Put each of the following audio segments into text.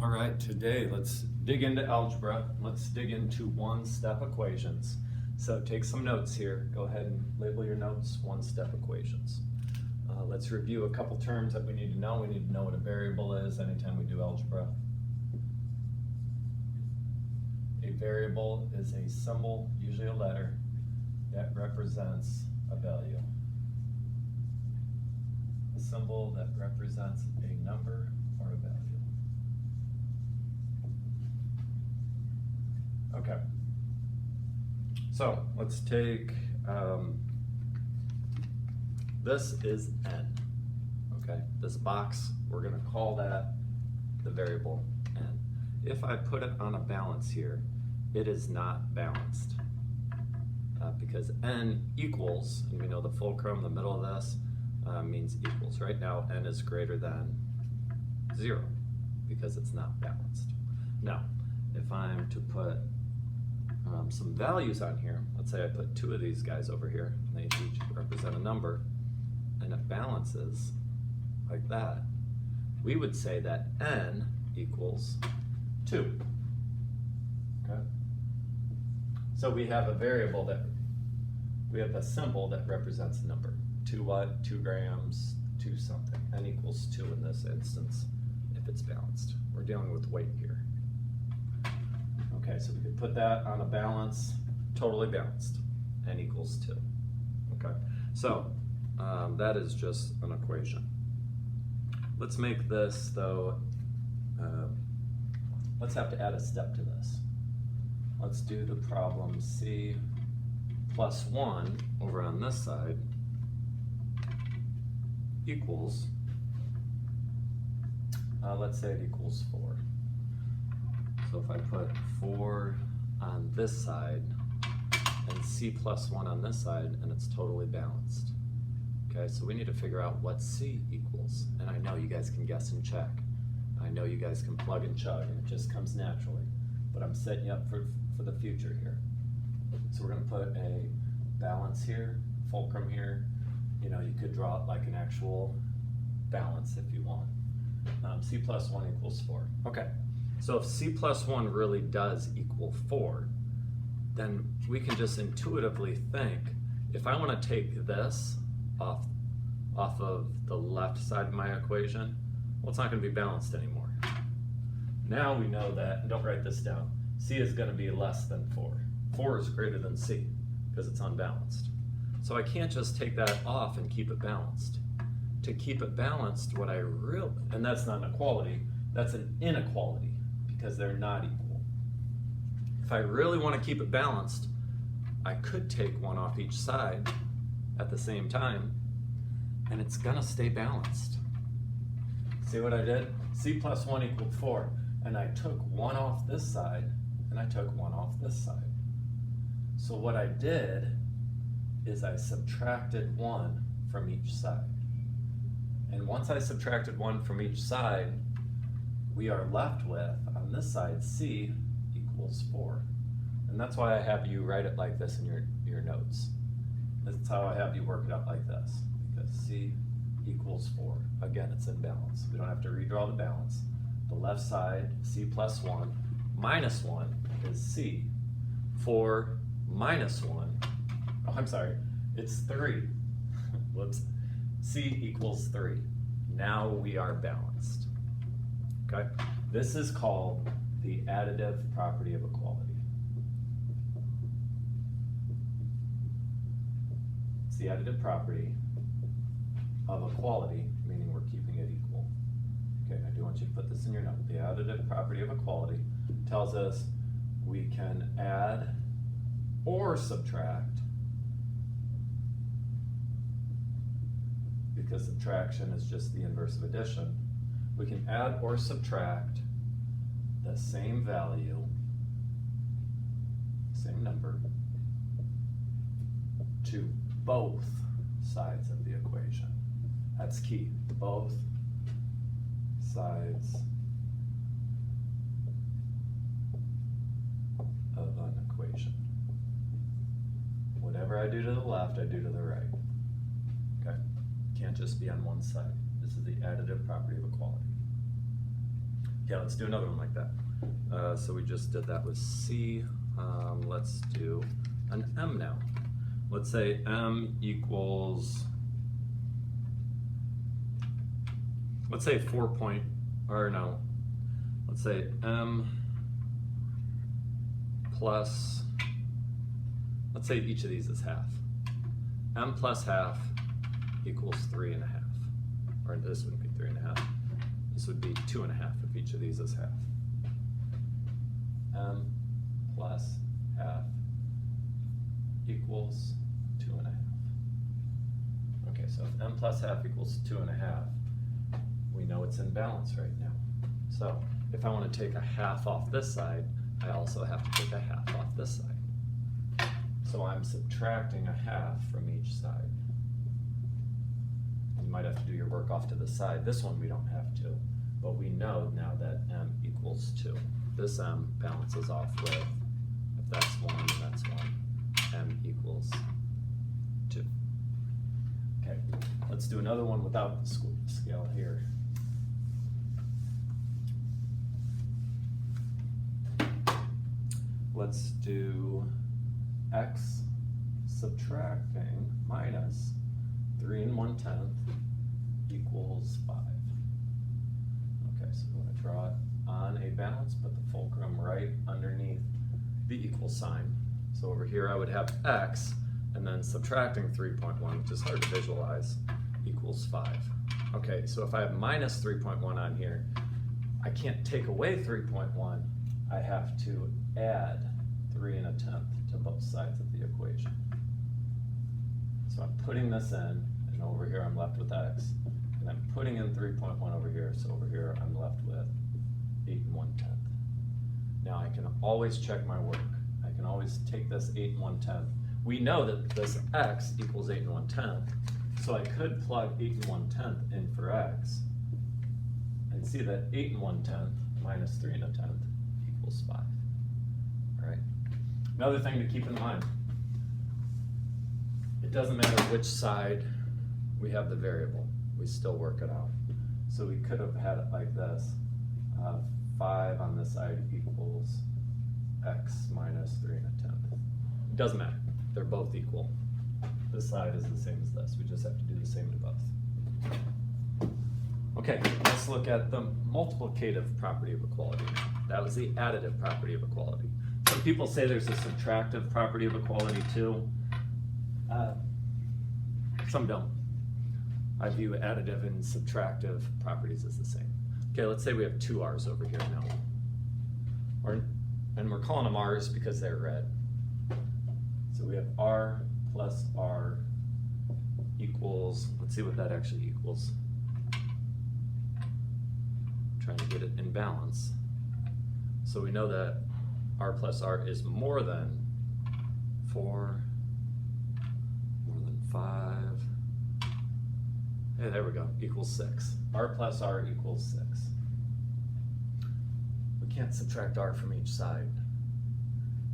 All right, today let's dig into algebra. Let's dig into one-step equations. So take some notes here. Go ahead and label your notes one-step equations. Let's review a couple terms that we need to know. We need to know what a variable is anytime we do algebra. A variable is a symbol, usually a letter, that represents a value. A symbol that represents a number or a value. Okay, so let's take, this is n, okay? This box, we're gonna call that the variable n. If I put it on a balance here, it is not balanced because n equals, and we know the fulcrum, the middle of this, means equals. Right now, n is greater than 0 because it's not balanced. Now, if I'm to put some values on here, let's say I put 2 of these guys over here, and they each represent a number, and it balances like that, we would say that n equals 2. Okay? So we have a variable that, we have a symbol that represents a number. 2 what? 2 grams, 2 something. N equals 2 in this instance if it's balanced. We're dealing with weight here. Okay, so we could put that on a balance, totally balanced. N equals 2. Okay, so that is just an equation. Let's make this, though, let's have to add a step to this. Let's do the problem C plus 1 over on this side equals, let's say it equals 4. So if I put 4 on this side and C plus 1 on this side, and it's totally balanced. Okay, so we need to figure out what C equals. And I know you guys can guess and check. I know you guys can plug and chug, and it just comes naturally. But I'm setting you up for the future here. So we're gonna put a balance here, fulcrum here. You know, you could draw it like an actual balance if you want. C plus 1 equals 4. Okay. So if C plus 1 really does equal 4, then we can just intuitively think, if I want to take this off of the left side of my equation, well, it's not going to be balanced anymore. Now we know that, and don't write this down, C is going to be less than 4. 4 is greater than C because it's unbalanced. So I can't just take that off and keep it balanced. To keep it balanced, what I really, and that's not an equality, that's an inequality, because they're not equal. If I really want to keep it balanced, I could take 1 off each side at the same time, and it's gonna stay balanced. See what I did? C plus 1 equaled 4, and I took 1 off this side, and I took 1 off this side. So what I did is I subtracted 1 from each side. And once I subtracted 1 from each side, we are left with, on this side, C equals 4. And that's why I have you write it like this in your notes. That's how I have you work it out like this, because C equals 4. Again, it's in balance. We don't have to redraw the balance. The left side, C plus 1, minus 1 is C. 4 minus 1, oh, I'm sorry, it's 3. Whoops. C equals 3. Now we are balanced. Okay? This is called the additive property of equality. It's the additive property of equality, meaning we're keeping it equal. Okay, I do want you to put this in your note. The additive property of equality tells us we can add or subtract, because subtraction is just the inverse of addition. We can add or subtract the same value, same number, to both sides of the equation. That's key, both sides of an equation. Whatever I do to the left, I do to the right. Okay? Can't just be on one side. This is the additive property of equality. Yeah, let's do another one like that. So we just did that with C. Let's do an M now. Let's say M equals, let's say let's say M plus, let's say each of these is half. M plus half equals 3.5. Or this wouldn't be 3.5. This would be 2.5 if each of these is half. M plus half equals 2.5. Okay, so if M plus half equals 2.5, we know it's in balance right now. So if I want to take a half off this side, I also have to take a half off this side. So I'm subtracting a half from each side. You might have to do your work off to the side. This one we don't have to, but we know now that M equals 2. This M balances off with, if that's 1, that's 1. M equals 2. Okay, let's do another one without the scale here. Let's do x subtracting minus 3 1/10 equals 5. Okay, so we want to draw it on a balance, put the fulcrum right underneath the equal sign. So over here I would have x, and then subtracting 3.1, which is hard to visualize, equals 5. Okay, so if I have minus 3.1 on here, I can't take away 3.1. I have to add 3 1/10 to both sides of the equation. So I'm putting this in, and over here I'm left with x, and I'm putting in 3.1 over here, so over here I'm left with 8 1/10. Now I can always check my work. I can always take this 8 1/10. We know that this x equals 8 1/10, so I could plug 8 1/10 in for x, and see that 8 1/10 minus 3 1/10 equals 5. All right. Another thing to keep in mind, it doesn't matter which side we have the variable, we still work it out. So we could have had it like this, 5 on this side equals x minus 3 1/10. It doesn't matter, they're both equal. This side is the same as this, we just have to do the same to both. Okay, let's look at the multiplicative property of equality now. That was the additive property of equality. Some people say there's a subtractive property of equality too. Some don't. I view additive and subtractive properties as the same. Okay, let's say we have 2 r's over here now. And we're calling them r's because they're red. So we have r plus r equals, let's see what that actually equals. I'm trying to get it in balance. So we know that r plus r is more than 4, more than 5. Hey, there we go, equals 6. R plus r equals 6. We can't subtract r from each side.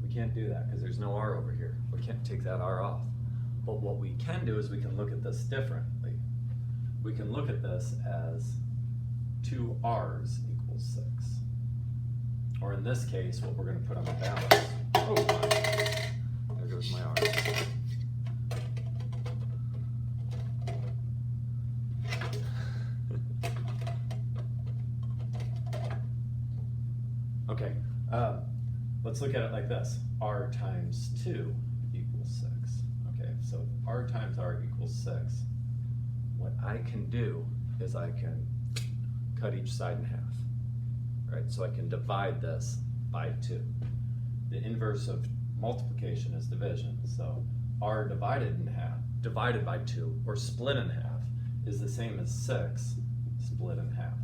We can't do that because there's no r over here. We can't take that r off. But what we can do is we can look at this differently. We can look at this as 2 r's equals 6. Or in this case, what we're going to put on the balance. Oh my, there goes my r. Okay, let's look at it like this. R times 2 equals 6. Okay, so if r times r equals 6, what I can do is I can cut each side in half. Right, so I can divide this by 2. The inverse of multiplication is division. So r divided by 2, or split in half, is the same as 6 split in half,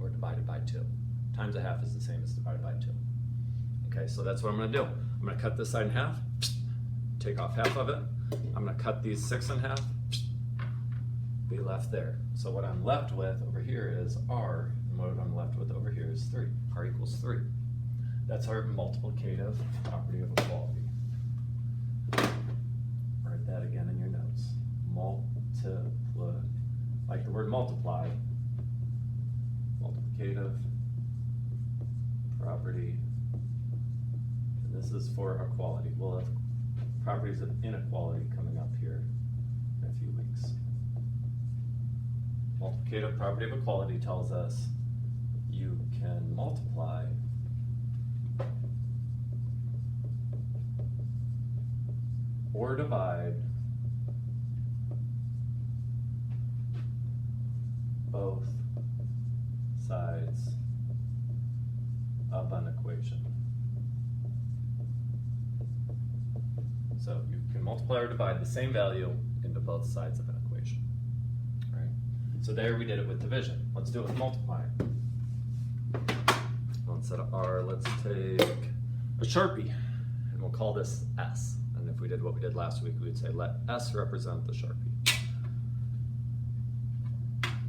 or divided by 2. Times a half is the same as divided by 2. Okay, so that's what I'm going to do. I'm going to cut this side in half, take off half of it. I'm going to cut these 6 in half, be left there. So what I'm left with over here is r, and what I'm left with over here is 3. R equals 3. That's our multiplicative property of equality. Write that again in your notes. Like the word multiply, multiplicative property, and this is for equality. We'll have properties of inequality coming up here in a few weeks. Multiplicative property of equality tells us you can multiply or divide both sides of an equation. So you can multiply or divide the same value into both sides of an equation. All right? So there we did it with division. Let's do it with multiplying. Instead of R, let's take a Sharpie, and we'll call this S. And if we did what we did last week, we would say let S represent the Sharpie.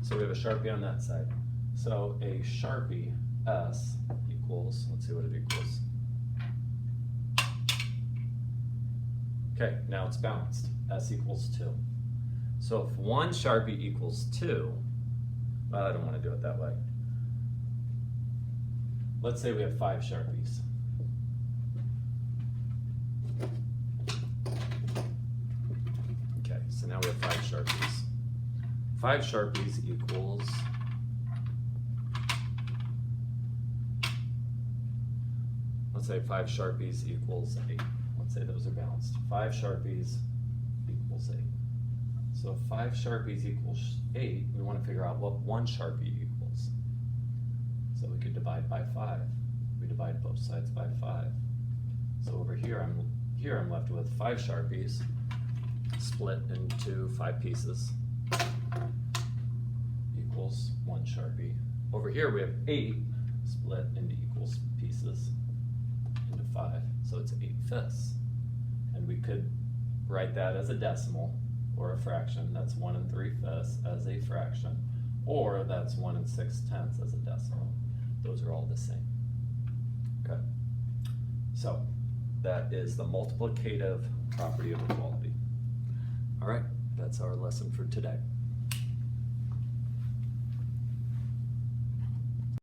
So we have a Sharpie on that side. So a Sharpie S equals, let's see what it equals. Okay, now it's balanced. S equals 2. So if one Sharpie equals 2, well, I don't want to do it that way. Let's say we have 5 Sharpies. Okay, so now we have 5 Sharpies. 5 Sharpies equals, let's say 5 Sharpies equals 8. Let's say those are balanced. 5 Sharpies equals 8. So if 5 Sharpies equals 8, we want to figure out what 1 Sharpie equals. So we could divide by 5. We divide both sides by 5. So over here I'm left with 5 Sharpies split into 5 pieces equals 1 Sharpie. Over here we have 8 split into equal pieces into 5. So it's 8/5. And we could write that as a decimal or a fraction. That's 1 3/5 as a fraction. Or that's 1 6/10 as a decimal. Those are all the same. Okay. So that is the multiplicative property of equality. All right, that's our lesson for today.